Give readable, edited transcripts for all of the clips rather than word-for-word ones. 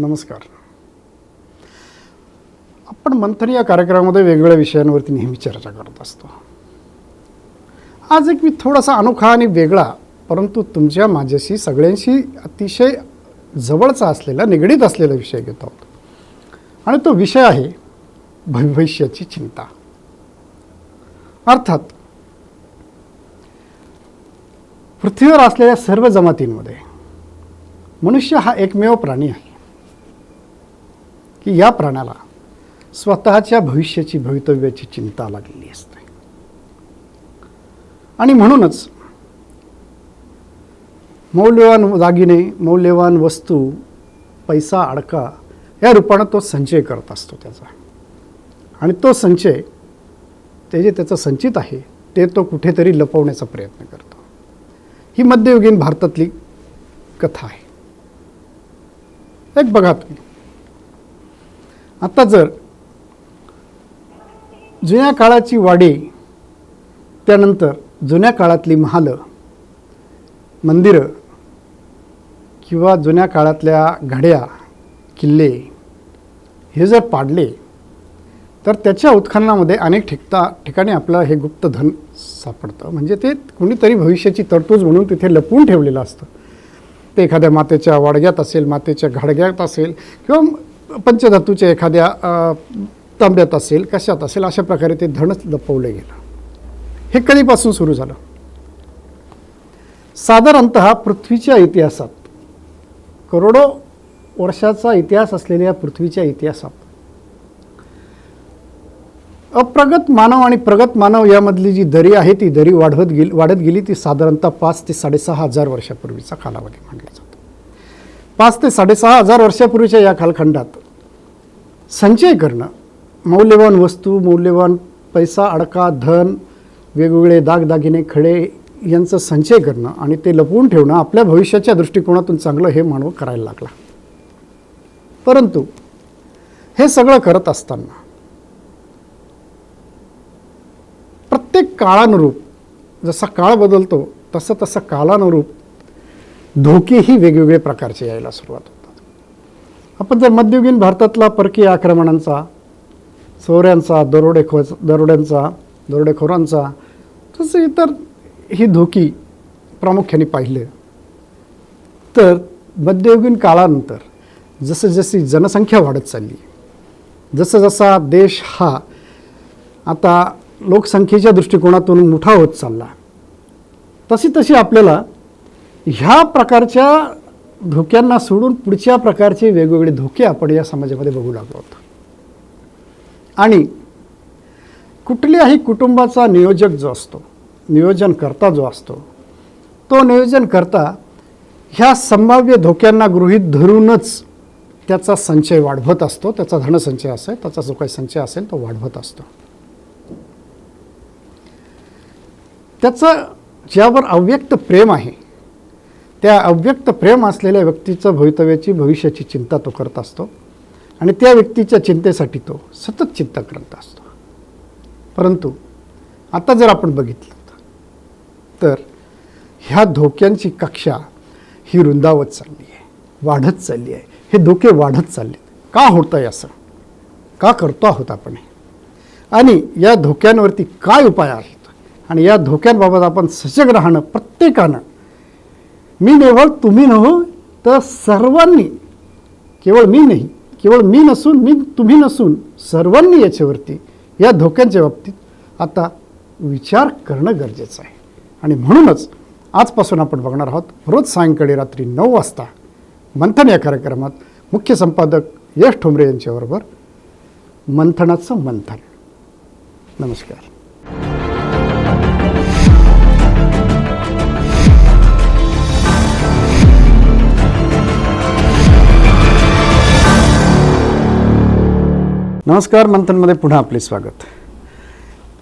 नमस्कार. आपण मंथन या कार्यक्रमामध्ये वेगवेगळ्या विषयांवरती नेहमी चर्चा करत असतो. आज एक मी थोडासा अनोखा आणि वेगळा परंतु तुमच्या माझ्याशी सगळ्यांशी अतिशय जवळचा असलेला निगडीत असलेला विषय घेत आहोत आणि तो विषय आहे भविष्याची चिंता. अर्थात पृथ्वीवर असलेल्या सर्व जमातींमध्ये मनुष्य हा एकमेव प्राणी आहे की या प्राण्याला स्वतःच्या भविष्याची भवितव्याची चिंता लागलेली असते. आणि म्हणूनच मौल्यवान दागिने, मौल्यवान वस्तू, पैसा, अडका या रूपाने तो संचय करत असतो त्याचा. आणि तो संचय ते जे त्याचं संचित आहे ते तो कुठेतरी लपवण्याचा प्रयत्न करतो. ही मध्ययुगीन भारतातली कथा आहे. एक बघा तुम्ही, आता जर जुन्या काळाची वाडी, त्यानंतर जुन्या काळातली महालं, मंदिरं किंवा जुन्या काळातल्या घड्या, किल्ले हे जर पाडले तर त्याच्या उत्खननामध्ये अनेक ठिकाणी आपलं हे गुप्तधन सापडतं. म्हणजे ते कुणीतरी भविष्याची तरतूद म्हणून तिथे लपवून ठेवलेलं असतं. ते एखाद्या मातेच्या वाडग्यात असेल, मातेच्या घाडग्यात असेल किंवा पंचधातूच्या एखाद्या तांब्यात असेल, कशात असेल, अशा प्रकारे ते धनच लपवलं गेलं. हे कधीपासून सुरू झालं? साधारणतः पृथ्वीच्या इतिहासात, करोडो वर्षाचा इतिहास असलेल्या पृथ्वीच्या इतिहासात अप्रगत मानव आणि प्रगत मानव यामधली जी दरी आहे ती दरी वाढत गेली. ती साधारणतः 5 ते 6.5 हजार वर्षापूर्वीचा कालावधी मानला जातो. 5 ते 6.5 हजार वर्षापूर्वीच्या या कालखंडात संचय करणं, मौल्यवान वस्तू, मौल्यवान पैसा, अडका, धन, वेगवेगळे दागदागिने, खडे यांचं संचय करणं आणि ते लपवून ठेवणं आपल्या भविष्याच्या दृष्टिकोनातून चांगलं हे मानव करायला लागला. परंतु हे सगळं करत असताना प्रत्येक काळानुरूप, जसा काळ बदलतो तसं काळानुरूप धोकेही वेगवेगळे प्रकारचे यायला सुरुवात होतात. आपण जर मध्ययुगीन भारतातला परकीय आक्रमणांचा, चोऱ्यांचा, दरोडेखोरांचा तसं इतर ही धोकी प्रामुख्याने पाहिलं तर मध्ययुगीन काळानंतर जशी जनसंख्या वाढत चालली, जसा देश हा आता लोकसंख्येच्या दृष्टिकोनातून मोठा होत चालला, तशी आपल्याला ह्या प्रकारच्या धोक्यांना सोडून पुढच्या प्रकारचे वेगवेगळे धोके आपण या समाजामध्ये बघू लागलो आहोत. आणि कुठल्याही कुटुंबाचा नियोजक जो असतो, नियोजनकर्ता जो असतो, तो नियोजनकर्ता ह्या संभाव्य धोक्यांना गृहीत धरूनच त्याचा संचय वाढवत असतो. त्याचा धनसंचय असेल, त्याचा जो काही संचय असेल तो वाढवत असतो. त्याचं ज्यावर अव्यक्त प्रेम आहे, त्या अव्यक्त प्रेम असलेल्या व्यक्तीचं भवितव्याची, भविष्याची चिंता तो करत असतो आणि त्या व्यक्तीच्या चिंतेसाठी तो सतत चिंता करत असतो. परंतु आता जर आपण बघितलं तर ह्या धोक्यांची कक्षा ही रुंदावत चालली आहे, वाढत चालली आहे. हे धोके वाढत चालले. का होतं आहे असं? का करतो आहोत आपण? आणि या धोक्यांवरती काय उपाय आहेत आणि या धोक्यांबाबत आपण सजग राहणं प्रत्येकानं, मी केवळ तुम्ही नव्हो तर सर्वांनी, केवळ मी नाही, केवळ मी नसून, तुम्ही नसून सर्वांनी याच्यावरती, या धोक्यांच्या बाबतीत आता विचार करणं गरजेचं आहे. आणि म्हणूनच आजपासून आपण बघणार आहोत रोज सायंकाळी रात्री 9 वाजता मंथन या कार्यक्रमात मुख्य संपादक यश ठोंबरे यांच्याबरोबर मंथनाचं मंथन. नमस्कार. नमस्कार. मंथनमध्ये पुन्हा आपले स्वागत.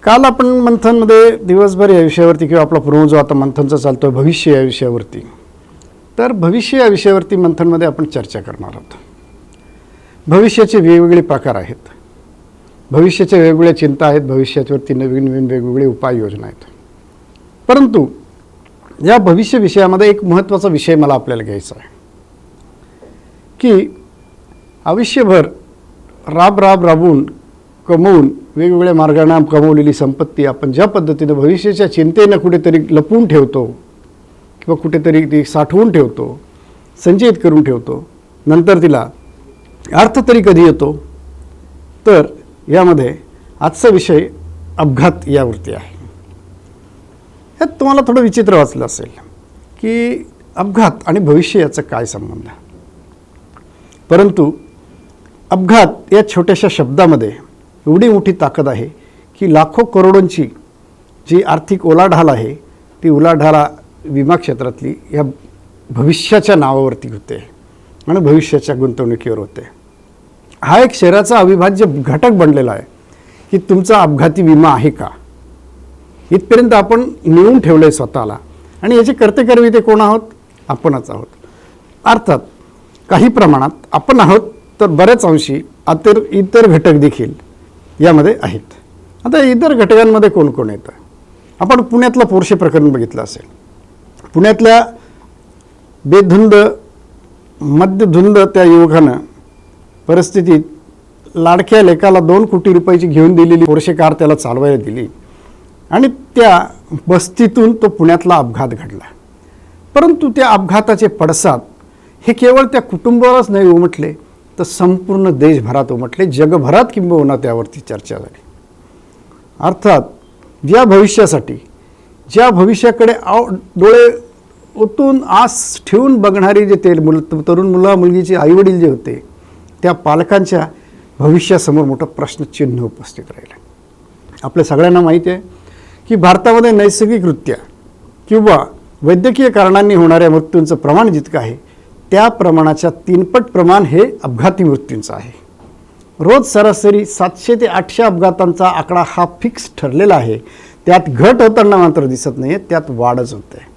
काल आपण मंथनमध्ये दिवसभर या विषयावरती किंवा आपला पूर्व जो आता मंथनचा चालतो आहे भविष्य या विषयावरती, तर भविष्य या विषयावरती मंथनमध्ये आपण चर्चा करणार आहोत. भविष्याचे वेगवेगळे प्रकार आहेत, भविष्याच्या वेगवेगळ्या चिंता आहेत, भविष्यावरती नवीन वेगवेगळे उपाययोजना आहेत. परंतु या भविष्य विषयामध्ये एक महत्त्वाचा विषय मला आपल्याला घ्यायचा आहे की आयुष्यभर राबून कमवून वेगवेगळ्या मार्गाने कमवलेली संपत्ती आपण ज्या पद्धतीनं भविष्याच्या चिंतेनं कुठेतरी लपवून ठेवतो किंवा कुठेतरी ती साठवून ठेवतो, संचयित करून ठेवतो, नंतर तिला अर्थ तरी कधी येतो, तर यामध्ये आजचा विषय अपघात यावरती आहे. यात तुम्हाला थोडं विचित्र वाचलं असेल की अपघात आणि भविष्य याचा काय संबंध, परंतु अपघात या छोट्याशा शब्दामध्ये एवढी मोठी ताकद आहे की लाखो करोडोंची जी आर्थिक उलाढाल आहे ती उलाढाला विमा क्षेत्रातली या भविष्याच्या नावावरती होते आणि भविष्याच्या गुंतवणुकीवर होते. हा एक शरीराचा अविभाज्य घटक बनलेला आहे की तुमचा अपघाती विमा आहे का, इथपर्यंत आपण नेऊन ठेवलं आहे स्वतःला. आणि याचे कर्तेकर्ते ते कोण आहोत? आपणच आहोत. अर्थात काही प्रमाणात आपण आहोत, तर बऱ्याच अंशी इतर घटक देखील यामध्ये आहेत. आता इतर घटकांमध्ये कोण कोण येतं? आपण पुण्यातलं पोर्शे प्रकरण बघितलं असेल. पुण्यातल्या बेधुंद मध्यधुंद त्या युवकानं परिस्थितीत लाडक्या लेकाला 2 कोटी रुपयाची घेऊन दिलेली पोर्शे कार त्याला चालवायला दिली आणि त्या बस्तीतून तो पुण्यातला अपघात घडला. परंतु त्या अपघाताचे पडसाद हे केवळ त्या कुटुंबावरच नाही उमटले, तर संपूर्ण देशभरात उमटले, जगभरात किंबहुना त्यावरती चर्चा झाली. अर्थात ज्या भविष्यासाठी, ज्या भविष्याकडे डोळे ओतून आस ठेवून बघणारी जे तरुण मुलगीचे आईवडील जे होते, त्या पालकांच्या भविष्यासमोर मोठं प्रश्नचिन्ह उपस्थित राहिलं. आपल्या सगळ्यांना माहिती आहे की भारतामध्ये नैसर्गिकरित्या किंवा वैद्यकीय कारणांनी होणाऱ्या मृत्यूंचं प्रमाण जितकं आहे त्या प्रमाणाच्या 3पट प्रमाण हे अपघाती मृत्यूंचं आहे. रोज सरासरी 700 ते 800 अपघातांचा आकडा हा फिक्स ठरलेला आहे. त्यात घट होताना मात्र दिसत नाही आहे, त्यात वाढच होत आहे.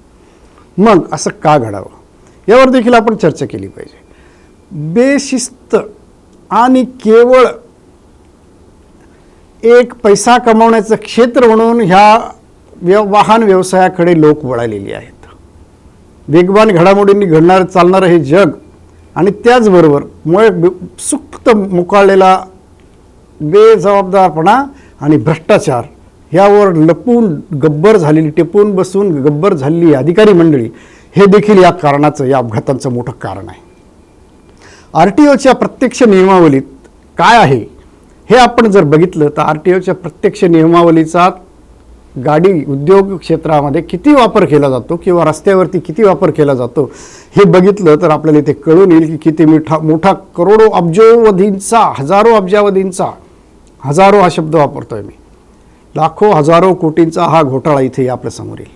मग असं का घडावं यावर देखील आपण चर्चा केली पाहिजे. बेशिस्त आणि केवळ एक पैसा कमावण्याचं क्षेत्र म्हणून ह्या वाहन व्यवसायाकडे लोक वळालेली आहेत. वेगवान घडामोडींनी चालणारं हे जग आणि त्याचबरोबर सुक्त मुकाळलेला बेजबाबदारपणा आणि भ्रष्टाचार यावर लपून गब्बर झालेली, टेपून बसून गब्बर झालेली अधिकारी मंडळी हे देखील या कारणाचं, या अपघातांचं मोठं कारण आहे. RTOच्या प्रत्यक्ष नियमावलीत काय आहे हे आपण जर बघितलं तर RTOच्या प्रत्यक्ष नियमावलीचा गाडी उद्योग क्षेत्रामध्ये किती वापर केला जातो किंवा रस्त्यावरती किती वापर केला जातो हे बघितलं तर आपल्याला इथे कळून येईल की किती मोठा करोडो अब्जोवधींचा, हजारो अब्जावधींचा, हजारो हा शब्द वापरतोय मी, लाखो हजारो कोटींचा हा घोटाळा इथे आपल्यासमोर येईल.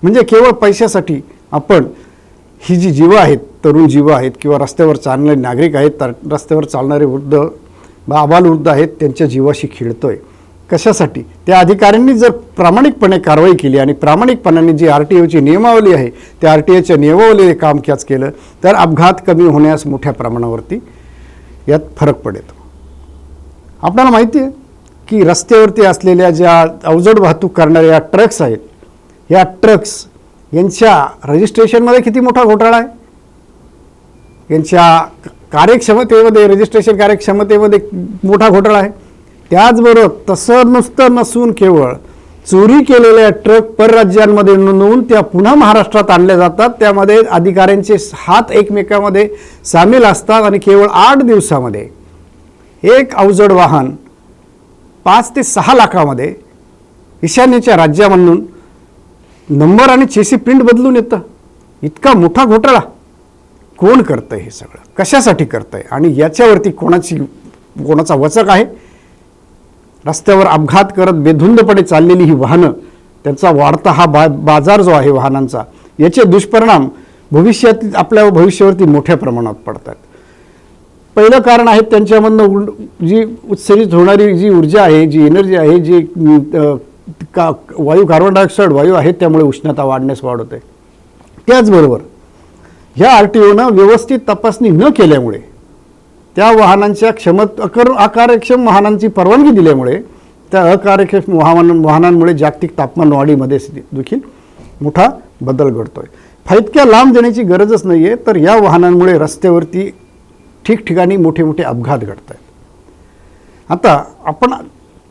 म्हणजे केवळ पैशासाठी आपण ही जी जीवं आहेत, तरुण जीवं आहेत किंवा रस्त्यावर चालणारे नागरिक आहेत, रस्त्यावर चालणारे वृद्ध आबालवृद्ध आहेत, त्यांच्या जीवाशी खेळतोय. कशासाठी? त्या अधिकाऱ्यांनी जर प्रामाणिकपणे कारवाई केली आणि प्रामाणिकपणाने जी RTOची नियमावली आहे त्या RTOच्या नियमावलीने काम केलं तर अपघात कमी होण्यास मोठ्या प्रमाणावरती यात फरक पडतो. आपल्याला माहिती आहे की रस्त्यावरती असलेल्या ज्या अवजड वाहतूक करणाऱ्या ट्रक्स आहेत, या ट्रक्स यांच्या रजिस्ट्रेशनमध्ये किती मोठा घोटाळा आहे. यांच्या कार्यक्षमतेमध्ये, रजिस्ट्रेशन कार्यक्षमतेमध्ये मोठा घोटाळा आहे. त्याचबरोबर तसं नुसतं नसून केवळ चोरी केलेल्या ट्रक परराज्यांमध्ये नोंदवून त्या पुन्हा महाराष्ट्रात आणल्या जातात. त्यामध्ये अधिकाऱ्यांचे हात एकमेकांमध्ये सामील असतात आणि केवळ 8 दिवसामध्ये एक अवजड वाहन 5 ते 6 लाखामध्ये ईशान्येच्या राज्यामधून नंबर आणि चेसी प्रिंट बदलून येतं. इतका मोठा घोटाळा कोण करतंय? हे सगळं कशासाठी करतंय आणि याच्यावरती कोणाचा वचक आहे? रस्त्यावर अपघात करत बेधुंदपणे चाललेली ही वाहनं, त्यांचा वाढता हा बाजार जो आहे वाहनांचा, याचे दुष्परिणाम भविष्यात आपल्या भविष्यावरती मोठ्या प्रमाणात पडतात. पहिलं कारण आहे त्यांच्यामधनं जी उत्सर्जित होणारी जी ऊर्जा आहे, जी एनर्जी आहे, जी वायू, कार्बन डायऑक्साईड वायू आहे, त्यामुळे उष्णता वाढण्यास वाढ होते. त्याचबरोबर ह्या RTOनं व्यवस्थित तपासणी न केल्यामुळे, त्या वाहनांच्या अकार्यक्षम वाहनांची परवानगी दिल्यामुळे, त्या अकार्यक्षम वाहनांमुळे जागतिक तापमान वाढीमध्ये देखील मोठा बदल घडतोय. फाइतक्या लांब देण्याची गरजच नाही आहे, तर या वाहनांमुळे रस्त्यावरती ठिकठिकाणी मोठे मोठे अपघात घडत आहेत. आता आपण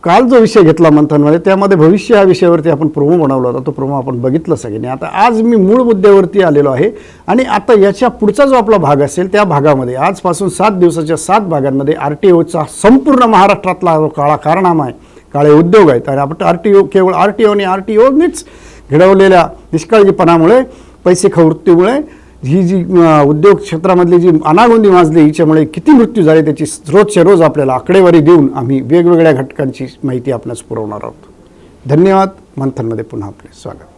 काल जो विषय घेतला मंथनमध्ये, त्यामध्ये भविष्य या विषयावरती आपण प्रोमो बनवला होता. तो प्रोमो आपण बघितला सगळ्यांनी. आता आज मी मूळ मुद्द्यावरती आलेलो आहे आणि आता याच्या पुढचा जो आपला भाग असेल त्या भागामध्ये आजपासून 7 दिवसाच्या 7 भागांमध्ये RTOचा संपूर्ण महाराष्ट्रातला जो काळा कारनामा आहे, काळे उद्योग आहेत आणि आपण RTO केवळ RTO आणि RTOनीच घडवलेल्या निष्काळजीपणामुळे, पैसे खवृत्तीमुळे ही जी उद्योग क्षेत्रामधली जी अनागोंदी माजली, हिच्यामुळे किती मृत्यू झाले त्याची रोजच्या रोज आपल्याला आकडेवारी देऊन आम्ही वेगवेगळ्या घटकांची माहिती आपणास पुरवणार आहोत. धन्यवाद. मंथनमध्ये पुन्हा आपले स्वागत.